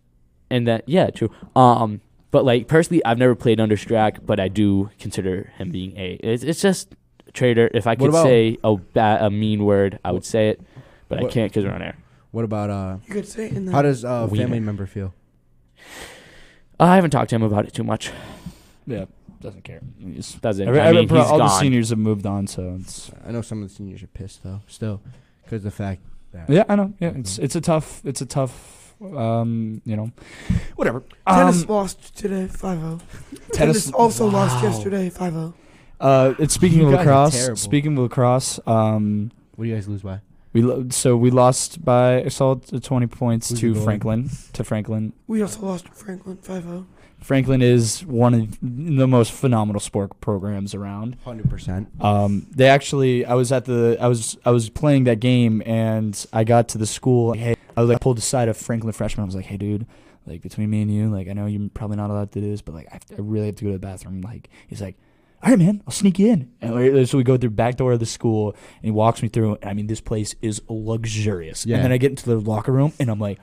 And that, yeah, true. But like personally, I've never played under Strack, but I do consider him being it's just a traitor. If I could say a mean word, I would say it, but I can't because we're on air. What about You could say it in the how does a family member feel? I haven't talked to him about it too much. Yeah, doesn't care. Doesn't. All he's the gone. seniors have moved on, so it's. I know some of the seniors are pissed though, still, because the fact that. Yeah, I know. Yeah, it's a tough. Whatever. Tennis lost today 5-0. Tennis also lost yesterday 5-0. It's speaking You of guys are lacrosse. terrible. Speaking of lacrosse, What do you guys lose by? we lost by a solid 20 points Who's to your goalie? Franklin. We also lost to Franklin 5-0. Franklin is one of the most phenomenal sport programs around. 100%. They actually, I was playing that game and I got to the school. Hey, I was pulled aside a Franklin freshman. I was like, hey, dude, like between me and you, like I know you're probably not allowed to do this, but like I really have to go to the bathroom. Like he's like, all right, man, I'll sneak you in. And so we go through the back door of the school and he walks me through. And I mean, this place is luxurious. Yeah. And then I get into the locker room and I'm like,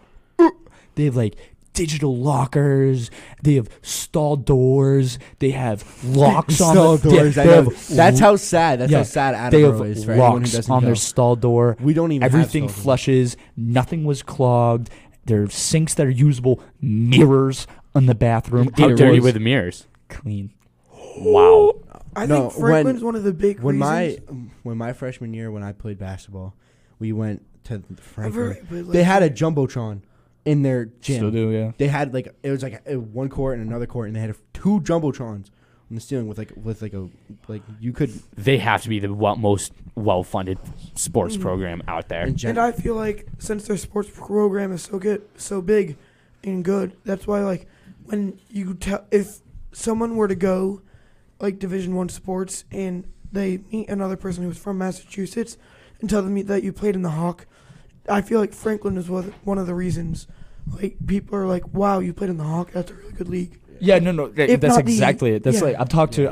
they have like digital lockers. They have stall doors. They have locks on Stall the doors. they I know. have- That's how sad. That's yeah, how sad they have Attleboro is for anyone who locks doesn't on know. their stall door. We don't even Everything have stall doors. flushes. Nothing was clogged. There are sinks that are usable. Mirrors in the bathroom. How It dirty was were the mirrors? clean. Wow. I No, think Franklin's one of the big When reasons. my freshman year, when I played basketball, we went to I've heard- Franklin. but, They like, had a jumbotron in their gym. Still do, yeah. They had it was like one court and another court, and they had two jumbotrons on the ceiling with you could. They have to be the most well-funded sports program out there. And I feel like since their sports program is so big and good, that's why like when you if someone were to go like Division I sports and they meet another person who's from Massachusetts and tell them that you played in the Hawk, I feel like Franklin is one of the reasons. Like people are like, "Wow, you played in the Hawk. That's a really good league." Yeah, no, If that's not exactly it. That's yeah. like I've talked to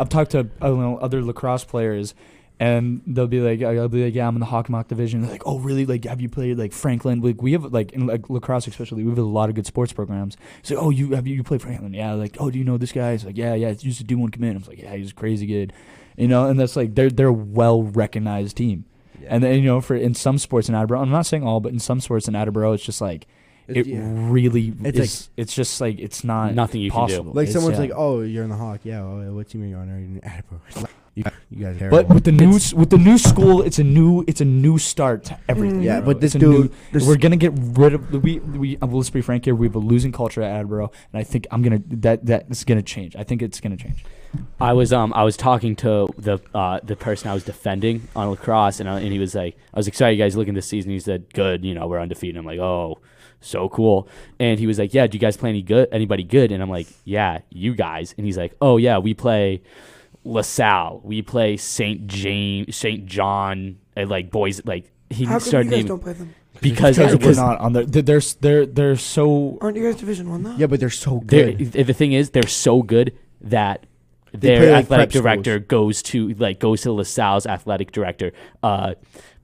other lacrosse players, and they'll be like, I'll be like, yeah, I'm in the Hawk Mock division. They're like, oh, really? Like, have you played like Franklin? Like, we have like in like lacrosse especially, we have a lot of good sports programs. So, oh, you played Franklin? Yeah. Like, oh, do you know this guy? It's like, yeah, it's used to do one commit. I was like, yeah, he's crazy good, and that's like they're a well recognized team. Yeah. And then for in some sports in Attleboro, I'm not saying all, but in some sports in Attleboro, it's just like. Really is. It's just like it's not nothing you possible. can do. Like someone's like, "Oh, you're in the Hawk. Yeah, well, what team are you on? Are you in Attleboro?" You guys are but with the new school, it's a new start to everything. Yeah, bro. but this It's a dude, we're gonna get rid of let's be frank here. We have a losing culture at Attleboro, and I think that's gonna change. I think it's gonna change. I was talking to the person I was defending on lacrosse, and he was like, I was like, "So how you guys looking this season?" He said, "Good. We're undefeated." I'm like, "Oh, so cool." And he was like, "Yeah, do you guys play anybody good?" And I'm like, "Yeah, you guys." And he's like, "Oh yeah, we play LaSalle, we play St. John, and like boys like." He How come started you guys naming don't play them? because we're not on there. They're so. Aren't you guys Division I though? Yeah, but they're so good. The thing is, they're so good that They their play, like, athletic prep director goes to LaSalle's athletic director,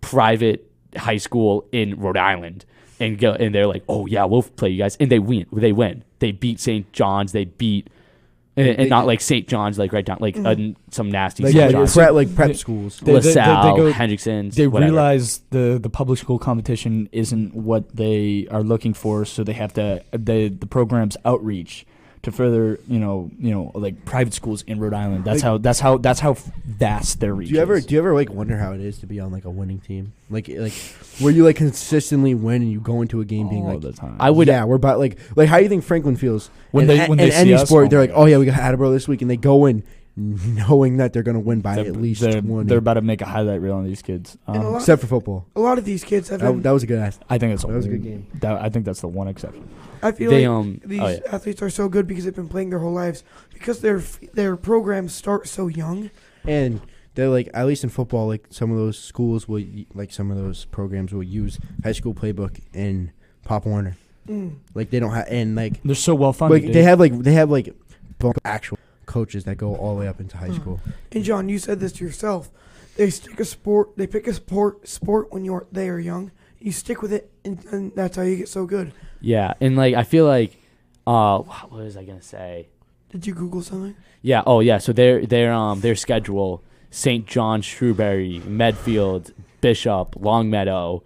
private high school in Rhode Island, and they're like, "Oh yeah, we'll play you guys," and they win. They beat St. John's. They beat. And not like St. John's, like right down, like some nasty. Like, St. John's. prep schools. LaSalle, go, Hendrickson's. They whatever. realize the public school competition isn't what they are looking for, so they have to the program's outreach to further like private schools in Rhode Island. That's how vast their reach. Do you ever like wonder how it is to be on like a winning team, like where you like consistently win and you go into a game being all like the time? we're about like how do you think Franklin feels when in they any see us? sport? They're like, my oh yeah, we got Attleboro this week, and they go in knowing that they're going to win by at least 20. They're about to make a highlight reel on these kids. Except for football. A lot of these kids have been, That was a good ass. I think that was a good game. I think that's the one exception. I feel like these athletes are so good because they've been playing their whole lives, because their programs start so young. And they're like, at least in football, like some of those schools will, like some of those programs will use high school playbook in Pop Warner. Like they don't have, and like they're so well funded. Like they have actual coaches that go all the way up into high school. And John, you said this to yourself. They pick a sport when they are young. You stick with it, and that's how you get so good. Yeah, and like I feel like, what was I gonna say? Did you Google something? Yeah. Oh yeah. So their schedule: St. John, Shrewsbury, Medfield, Bishop, Longmeadow,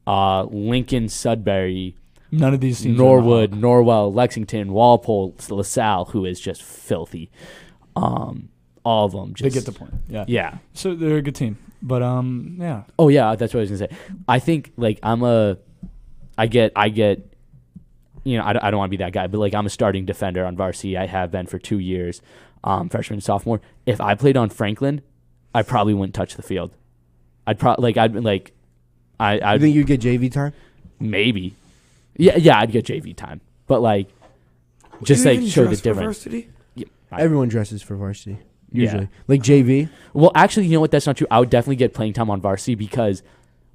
Lincoln, Sudbury. None of these teams. Norwood, Norwell, Lexington, Walpole, LaSalle, who is just filthy. All of them. They get the point. Yeah. Yeah. So they're a good team, but yeah. Oh yeah, that's what I was gonna say. I think like I get. You know, I don't want to be that guy, but like I'm a starting defender on varsity. I have been for 2 years, freshman and sophomore. If I played on Franklin, I probably wouldn't touch the field. I think you'd get JV time? Maybe. Yeah, I'd get JV time, but like, just like show the difference. Yeah, everyone dresses for varsity usually. Yeah. Like JV. Well, actually, you know what? That's not true. I would definitely get playing time on varsity because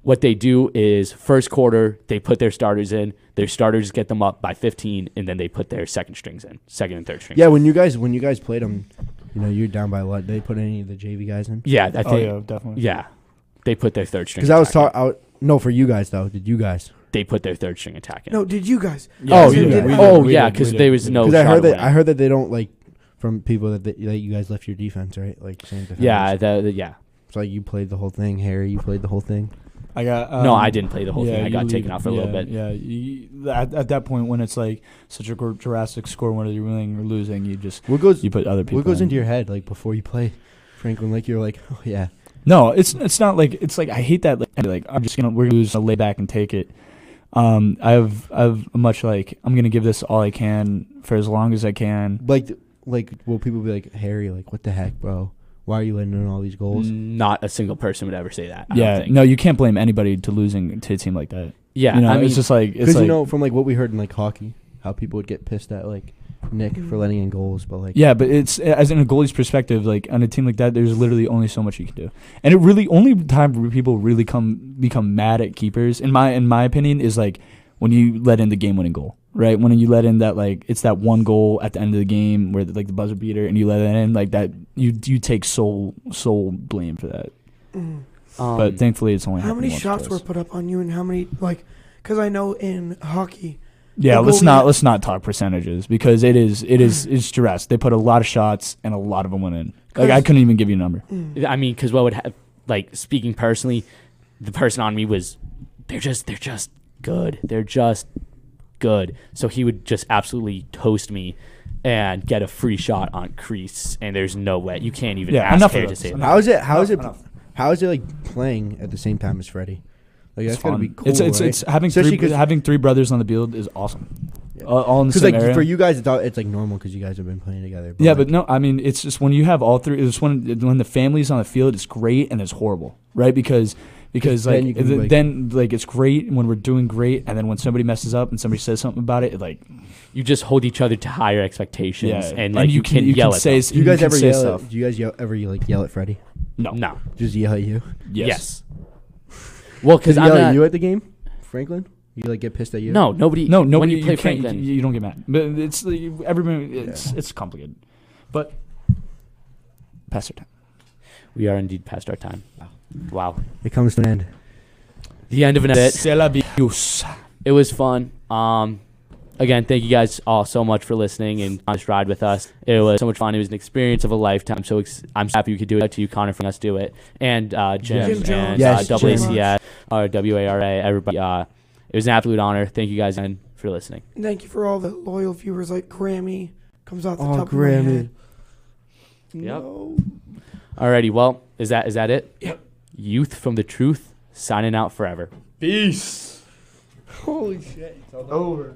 what they do is first quarter they put their starters in. Their starters get them up by 15, and then they put their second and third strings. Yeah, when you guys played them, you know you're down by a lot. Did they put any of the JV guys in? Yeah, I think. Oh yeah, definitely. Yeah, they put their third string. Because I was talking. No, for you guys though. Did you guys? They put their third string attack in. No, did you guys? Yeah, yeah, because there was no. Because I heard that they don't like from people that you guys left your defense, right? Like same defense. Yeah, yeah. So like you played the whole thing, Harry. You played the whole thing. I got no, I didn't play the whole thing. I got taken out for a little bit. Yeah, at that point when it's like such a drastic score, whether you're winning or losing, you put other people. What goes into your head like before you play Franklin? Like you're like, oh yeah. No, it's not like it's like I hate that. Like I'm just we're gonna lose. I'll lay back and take it. I have much like I'm gonna give this all I can for as long as I can. Like will people be like, Harry, like what the heck, bro? Why are you letting in all these goals? Not a single person would ever say that. No, you can't blame anybody to losing to a team like that. Yeah, you know, I mean, it's just like because you know from like what we heard in like hockey, how people would get pissed at like Nick for letting in goals, but like but it's as in a goalie's perspective, like on a team like that, there's literally only so much you can do, and it really only time people really become mad at keepers, in my opinion, is like when you let in the game-winning goal, right? When you let in that like it's that one goal at the end of the game where like the buzzer beater, and you let it in like that, you take sole blame for that. But thankfully, it's only how many shots were put up on you, and how many like because I know in hockey. Yeah, let's not talk percentages because it's duress. They put a lot of shots and a lot of them went in. Like I couldn't even give you a number. I mean, because what would like speaking personally, the person on me was they're just good. They're just good. So he would just absolutely toast me and get a free shot on crease, and there's no way you can't even ask Harry to say that. How is it like playing at the same time as Freddie? Like that's gotta be cool. It's having three brothers on the field is awesome. Yeah. All in the same area. For you guys, it's like normal because you guys have been playing together. But but no, I mean it's just when you have all three. It's when the family's on the field, it's great and it's horrible, right? Because like then it's great when we're doing great, and then when somebody messes up and somebody says something about it, like you just hold each other to higher expectations, and like you can yell at them. Do you guys ever yell? Do you guys ever yell at Freddie? No. Just yell at you. Yes. Well, because I'm yell at you at the game, Franklin. You like get pissed at you? No, nobody. No, when you play Franklin, you don't get mad. But it's everybody. It's complicated. But past our time. We are indeed past our time. Wow. It comes to an end. The end of an edit. It was fun. Again, thank you guys all so much for listening and on this ride with us. It was so much fun. It was an experience of a lifetime. So I'm happy we could do it. To you, Connor, for us do it, and Jim and WACS or WARA. Everybody. It was an absolute honor. Thank you guys again for listening. Thank you for all the loyal viewers. Like Grammy comes off the top of my head. Yep. No. Alrighty. Well, is that it? Yep. Youth from the Truth signing out forever. Peace. Holy shit! It's all over.